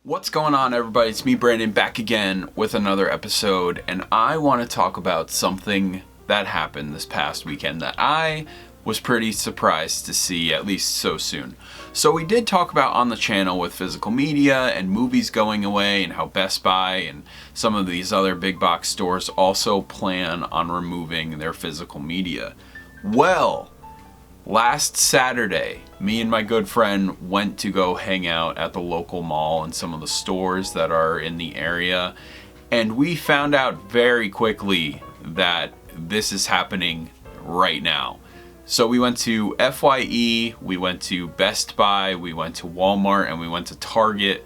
What's going on, everybody? It's me, Brandon, back again with another episode, and I want to talk about something that happened this past weekend that I was pretty surprised to see, at least so soon. So we did talk about on the channel with physical media and movies going away and how Best Buy and some of these other big box stores also plan on removing their physical media. Well, last Saturday, me and my good friend went to go hang out at the local mall and some of the stores that are in the area, and we found out very quickly that this is happening right now. So we went to FYE, we went to Best Buy, we went to Walmart, and we went to Target,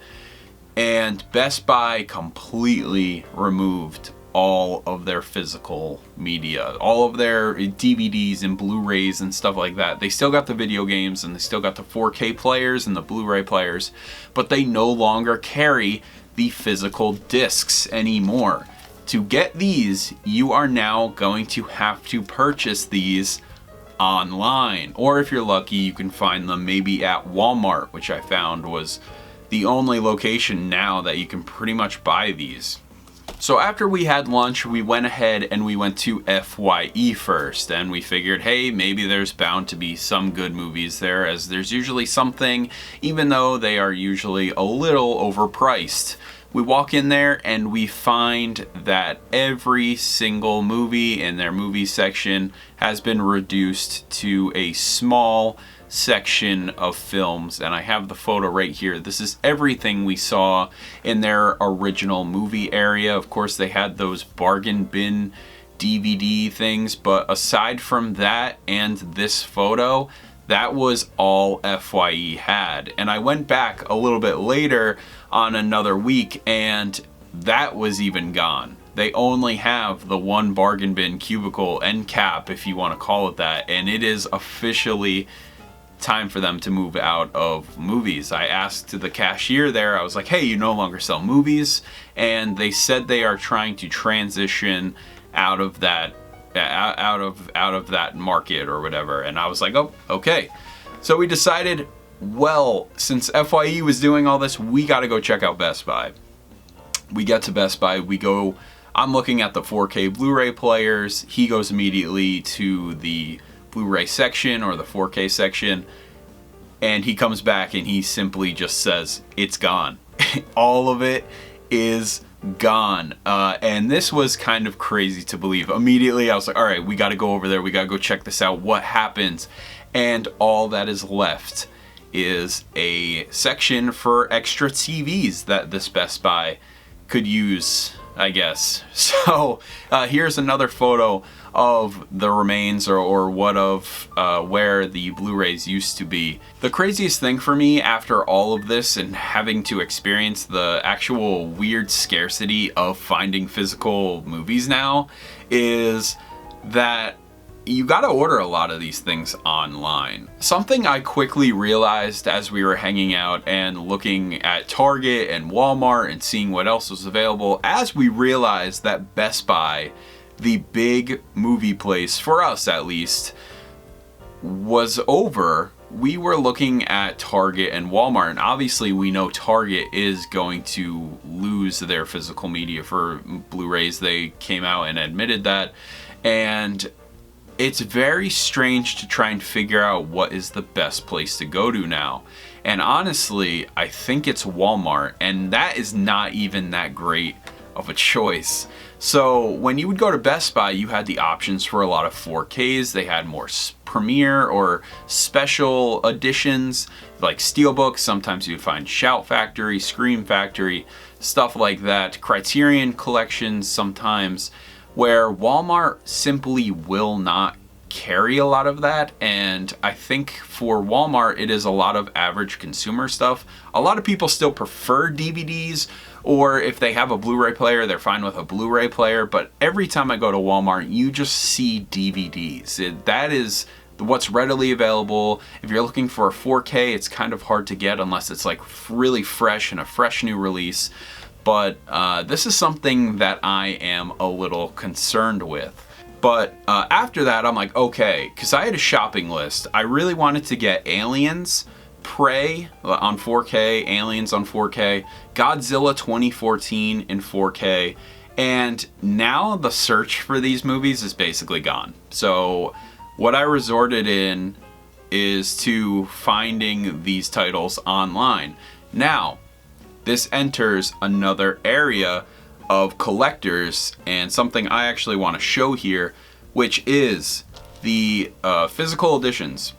and Best Buy completely removed all of their physical media, all of their DVDs and Blu-rays and stuff like that. They still got the video games and they still got the 4K players and the Blu-ray players, but they no longer carry the physical discs anymore. To get these, you are now going to have to purchase these online, or if you're lucky, you can find them maybe at Walmart, which I found was the only location now that you can pretty much buy these. So after we had lunch, we went ahead and we went to FYE first, and we figured, hey, maybe there's bound to be some good movies there, as there's usually something, even though they are usually a little overpriced. We walk in there and we find that every single movie in their movie section has been reduced to a small section of films, and I have the photo right here. This is everything we saw in their original movie area. Of course, they had those bargain bin DVD things, but aside from that and this photo, that was all FYE had. And I went back a little bit later on another week, and that was even gone. They only have the one bargain bin cubicle end cap, if you want to call it that, and it is officially time for them to move out of movies. I asked the cashier there, I was like, hey, you no longer sell movies? And they said they are trying to transition out of that market or whatever. And I was like, oh, okay. So we decided, well, since FYE was doing all this, we got to go check out Best Buy. We get to Best Buy, I'm looking at the 4K Blu-ray players. He goes immediately to the Blu-ray section or the 4K section, and he comes back and he simply just says, it's gone. All of it is gone. And this was kind of crazy to believe. Immediately I was like, all right, we got to go over there, we got to go check this out, what happens? And all that is left is a section for extra TVs that this Best Buy could use, I guess. So here's another photo of the remains or what of where the Blu-rays used to be. The craziest thing for me after all of this and having to experience the actual weird scarcity of finding physical movies now is that you gotta order a lot of these things online. Something I quickly realized as we were hanging out and looking at Target and Walmart and seeing what else was available, as we realized that Best Buy, the big movie place, for us at least, was over, we were looking at Target and Walmart, and obviously we know Target is going to lose their physical media for Blu-rays. They came out and admitted that, and it's very strange to try and figure out what is the best place to go to now. And honestly, I think it's Walmart, and that is not even that great of a choice. So when you would go to Best Buy, you had the options for a lot of 4Ks. They had more premiere or special editions like Steelbook. Sometimes you would find Shout Factory, Scream Factory, stuff like that. Criterion collections sometimes, where Walmart simply will not carry a lot of that. And I think for Walmart, it is a lot of average consumer stuff. A lot of people still prefer DVDs, or if they have a Blu-ray player, they're fine with a Blu-ray player. But every time I go to Walmart, you just see DVDs. That is what's readily available. If you're looking for a 4K, it's kind of hard to get unless it's like really fresh and a fresh new release. But this is something that I am a little concerned with. But after that, I'm like, okay, because I had a shopping list. I really wanted to get Aliens, Prey on 4K, Aliens on 4K, Godzilla 2014 in 4K, and now the search for these movies is basically gone. So what I resorted in is to finding these titles online. Now, this enters another area of collectors and something I actually want to show here, which is the physical editions.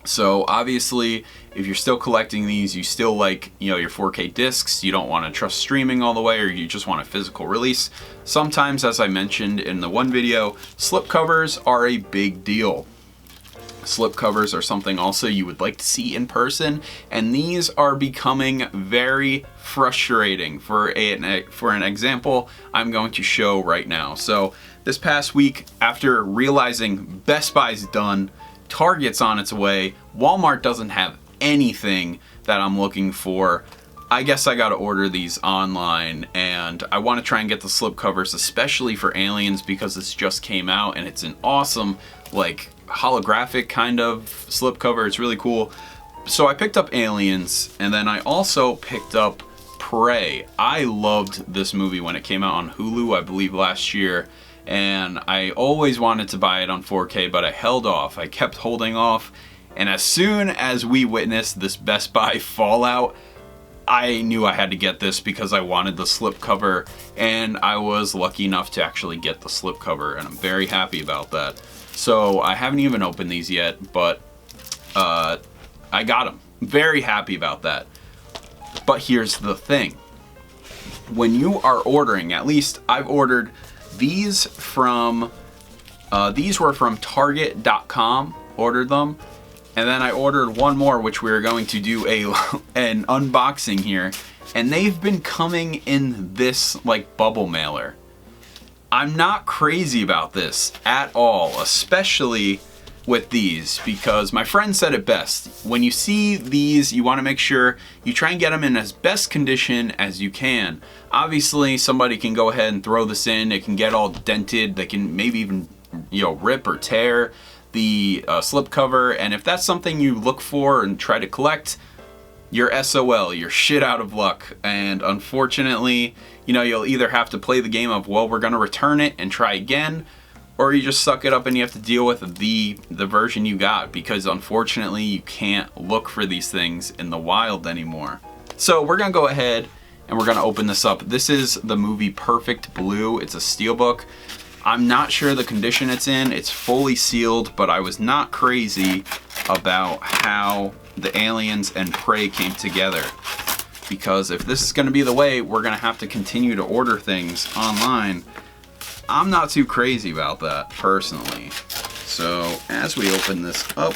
So obviously, if you're still collecting these, you still like, you know, your 4K discs, you don't want to trust streaming all the way, or you just want a physical release. Sometimes, as I mentioned in the one video, slipcovers are a big deal. Slipcovers are something also you would like to see in person, and these are becoming very frustrating. For an example, I'm going to show right now. So this past week, after realizing Best Buy's done, Target's on its way, Walmart doesn't have anything that I'm looking for, I guess I gotta order these online, and I want to try and get the slipcovers, especially for Aliens, because this just came out and it's an awesome, like, holographic kind of slipcover. It's really cool. So I picked up Aliens, and then I also picked up Prey. I loved this movie when it came out on Hulu, I believe last year, and I always wanted to buy it on 4K, but I held off. I kept holding off, and as soon as we witnessed this Best Buy fallout, I knew I had to get this because I wanted the slipcover, and I was lucky enough to actually get the slipcover, and I'm very happy about that. So I haven't even opened these yet, but I got them. Very happy about that. But here's the thing. When you are ordering, at least I've ordered these from, these were from Target.com, ordered them. And then I ordered one more, which we're going to do an unboxing here. And they've been coming in this like bubble mailer. I'm not crazy about this at all, especially with these, because my friend said it best. When you see these, you want to make sure you try and get them in as best condition as you can. Obviously, somebody can go ahead and throw this in. It can get all dented. They can maybe even, you know, rip or tear the slipcover. And if that's something you look for and try to collect, you're SOL, you're shit out of luck. And unfortunately, you know, you'll either have to play the game of, well, we're going to return it and try again, or you just suck it up and you have to deal with the version you got, because unfortunately you can't look for these things in the wild anymore. So we're going to go ahead and we're going to open this up. This is the movie Perfect Blue. It's a steelbook. I'm not sure the condition it's in. It's fully sealed, but I was not crazy about how the Aliens and Prey came together, because if this is going to be the way we're going to have to continue to order things online, I'm not too crazy about that personally. So as we open this up,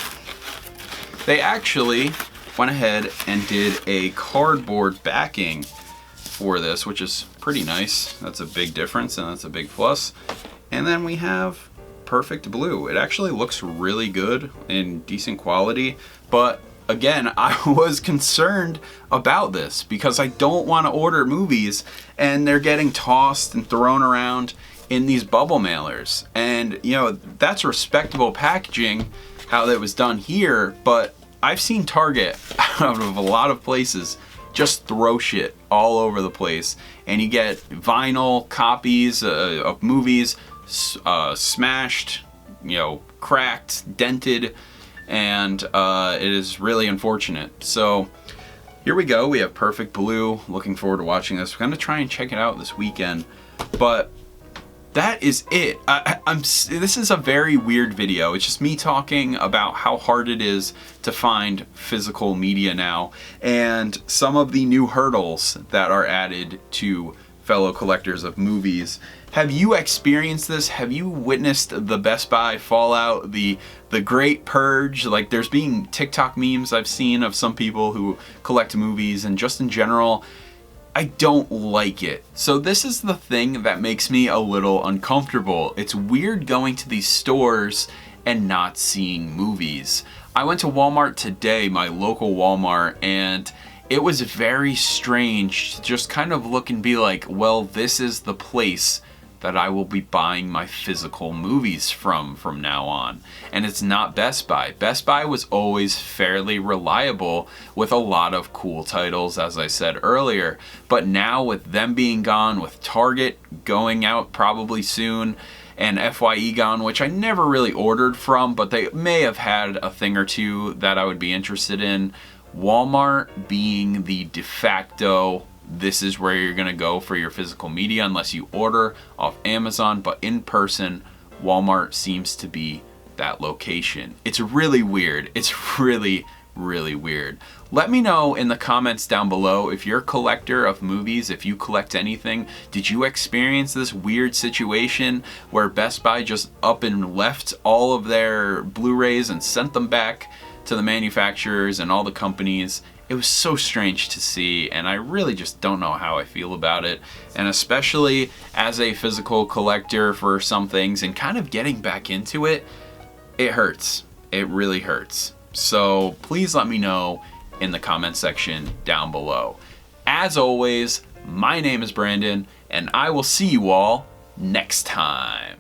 they actually went ahead and did a cardboard backing for this, which is pretty nice. That's a big difference and that's a big plus. And then we have Perfect Blue. It actually looks really good and decent quality, but again, I was concerned about this because I don't want to order movies and they're getting tossed and thrown around in these bubble mailers. And you know, that's respectable packaging how that was done here, but I've seen Target out of a lot of places just throw shit all over the place, and you get vinyl copies of movies smashed, you know, cracked, dented, and it is really unfortunate. So here we go. We have Perfect Blue. Looking forward to watching this. We're gonna try and check it out this weekend, but that is it. This is a very weird video. It's just me talking about how hard it is to find physical media now, and some of the new hurdles that are added to fellow collectors of movies. Have you experienced this? Have you witnessed the Best Buy fallout, the great purge? Like, there's being TikTok memes I've seen of some people who collect movies, and just in general, I don't like it. So this is the thing that makes me a little uncomfortable. It's weird going to these stores and not seeing movies. I went to Walmart today, my local Walmart, and it was very strange to just kind of look and be like, well, this is the place that I will be buying my physical movies from now on. And it's not Best Buy. Best Buy was always fairly reliable with a lot of cool titles, as I said earlier. But now with them being gone, with Target going out probably soon, and FYE gone, which I never really ordered from, but they may have had a thing or two that I would be interested in. Walmart being the de facto, this is where you're gonna go for your physical media unless you order off Amazon, but in person, Walmart seems to be that location. It's really weird. It's really weird. Let me know in the comments down below if you're a collector of movies, if you collect anything. Did you experience this weird situation where Best Buy just up and left all of their Blu-rays and sent them back to the manufacturers and all the companies? It was so strange to see, and I really just don't know how I feel about it. And especially as a physical collector for some things and kind of getting back into it, it hurts. It really hurts. So please let me know in the comment section down below. As always, my name is Brandon, and I will see you all next time.